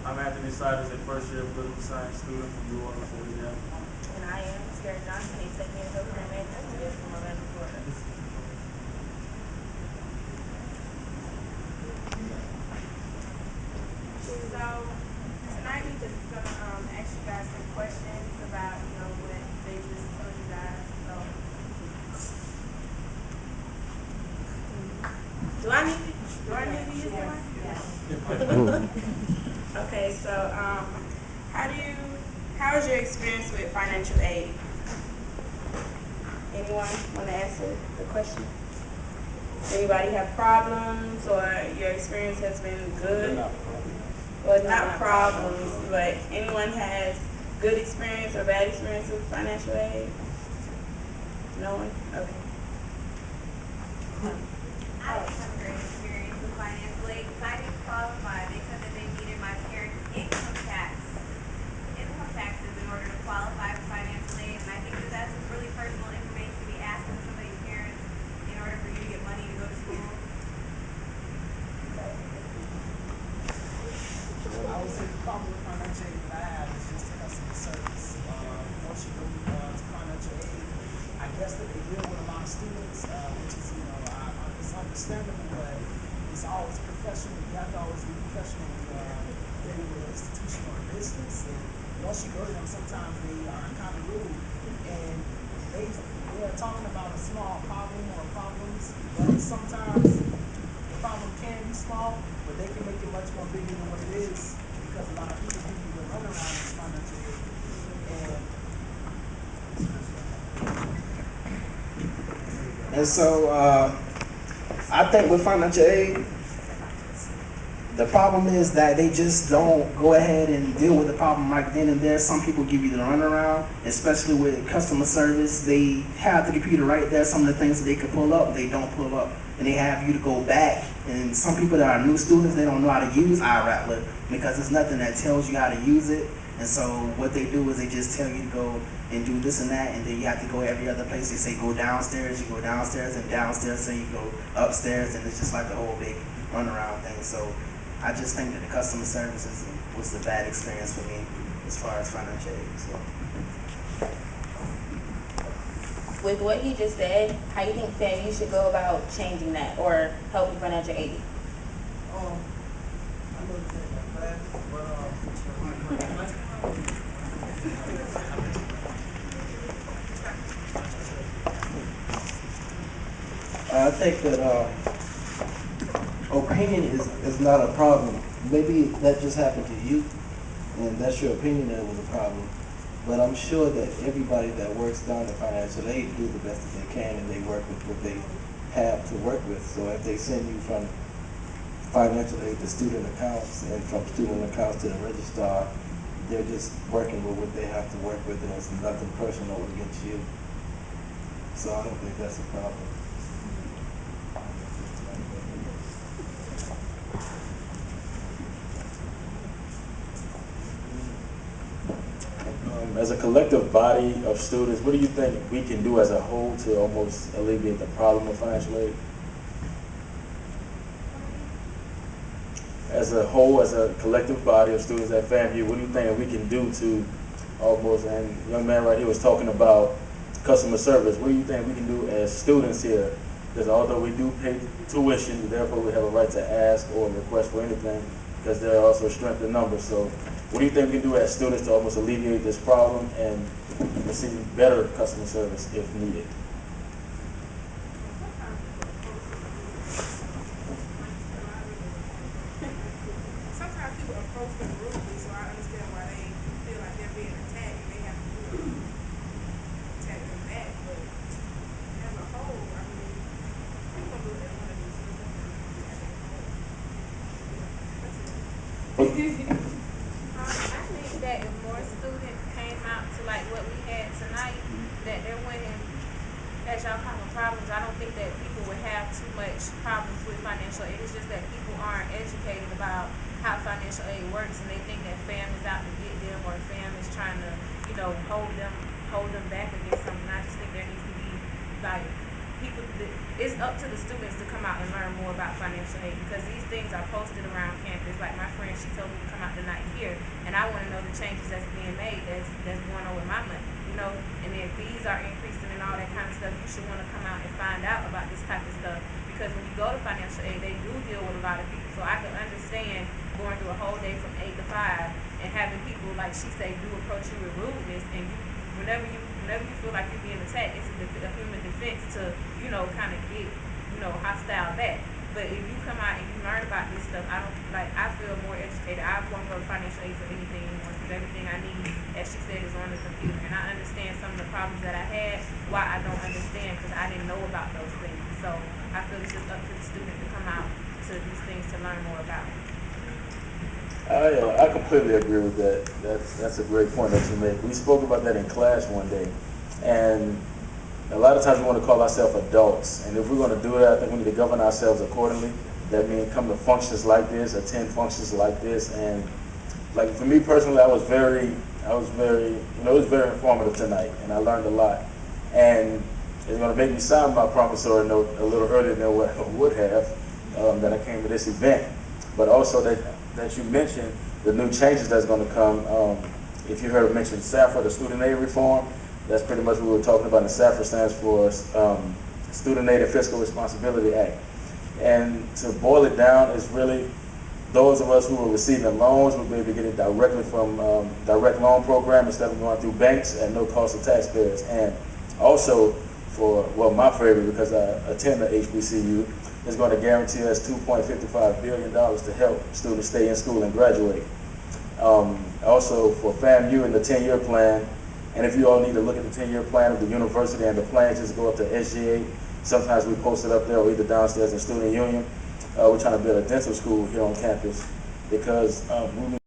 I'm Anthony Siders, a first-year political science student from New Orleans, Louisiana. And I am Sierra Johnson, a second-year program management student from Orlando, Florida. So tonight we just gonna ask you guys some questions about what they just told you guys. So do I need to use the mic? Okay, so how is your experience with financial aid? Anyone want to answer the question? Anybody have problems, or your experience has been good? Well, not problems, but anyone has good experience or bad experience with financial aid? No one? Okay. I didn't have a great experience with financial aid because I didn't qualify. They said that they needed my parents' income taxes in order to qualify for financial aid, and I think that that's really personal information to be asking somebody's parents in order for you to get money to go to school. I would say the problem with financial aid that I have is just the customer service. Once you go to financial aid, I guess that they deal with a lot of students, which is, it's understandable, but it's always professional. You have to always be professional dealing with an institution or a business. And once you go to them, sometimes they are kind of rude. And they're talking about a small problem or problems, but sometimes the problem can be small, but they can make it much more bigger than what it is because a lot of people give you the runaround of financial aid. And so I think with financial aid, the problem is that they just don't go ahead and deal with the problem right then and there. Some people give you the runaround, especially with customer service. They have the computer right there. Some of the things that they could pull up, they don't pull up. And they have you to go back. And some people that are new students, they don't know how to use iRattler because there's nothing that tells you how to use it. And so what they do is they just tell you to go and do this and that, and then you have to go every other place. They say go downstairs, you go downstairs, and downstairs say you go upstairs, and it's just like a whole big runaround thing. So I just think that the customer service was a bad experience for me as far as financial aid. So. With what he just said, how you think FAMU should go about changing that or helping financial aid? I know this ain't that fast, I think that opinion is not a problem. Maybe that just happened to you, and that's your opinion that it was a problem. But I'm sure that everybody that works down in financial aid do the best that they can, and they work with what they have to work with. So if they send you from financial aid to student accounts, and from student accounts to the registrar, they're just working with what they have to work with, and it's nothing personal against you. So I don't think that's a problem. As a collective body of students, what do you think we can do as a whole to almost alleviate the problem of financial aid? As a whole, as a collective body of students at FAMU, what do you think we can do to almost, and young man right here was talking about customer service, what do you think we can do as students here? Because although we do pay tuition, therefore we have a right to ask or request for anything, because there are also strength in numbers. So what do you think we can do as students to almost alleviate this problem and receive better customer service if needed? Sometimes people approach them rudely, so I understand why they feel like they're being attacked and they have to attack them back. But as a whole, I mean, people gonna do what they want to do, so it's nothing we can do as a whole. That's it. I think that if more students came out to like what we had tonight, that there wouldn't, as y'all call them problems, I don't think that people would have too much problems with financial aid. It's just that people aren't educated about how financial aid works, and they think that FAM is out to get them, or FAM is trying to, hold them back against something. I just think there needs to be like it's up to the students to come out and learn more about financial aid, because these things are posted around campus. Like my friend, she told me to come out tonight here, and I want to know the changes that's being made, that's going on with my money, and if fees are increasing and all that kind of stuff, you should want to come out and find out about this type of stuff, because when you go to financial aid, they do deal with a lot of people. So I can understand going through a whole day from 8 to 5 and having people, like she say, do approach you with rudeness, and whenever you feel like you're being attacked, it's a human defense to, kind of get, hostile back. But if you come out and you learn about this stuff, I feel more educated. I won't go to financial aid for anything anymore, because everything I need, as she said, is on the computer. And I understand some of the problems that I had, why I don't understand, because I didn't know about those things. So I feel it's just up to the student to come out to these things to learn more about it. I completely agree with that. That's a great point that you make. We spoke about that in class one day, and a lot of times we want to call ourselves adults, and if we're going to do that, I think we need to govern ourselves accordingly. That means come to functions like this, attend functions like this, and like for me personally, it was very, it was very informative tonight, and I learned a lot. And it's going to make me sound my promissory note a little earlier than what I would have that I came to this event, but also that you mentioned the new changes that's going to come. If you heard mentioned SAFRA, the Student Aid Reform, that's pretty much what we were talking about. And SAFRA stands for Student Aid and Fiscal Responsibility Act. And to boil it down, is really those of us who are receiving loans will be able to get it directly from direct loan program instead of going through banks at no cost to taxpayers. And also my favorite, because I attend the HBCU, is going to guarantee us $2.55 billion to help students stay in school and graduate. Also for FAMU and the 10-year plan, and if you all need to look at the 10-year plan of the university and the plan, just go up to SGA. Sometimes we post it up there or either downstairs in Student Union. We're trying to build a dental school here on campus, because we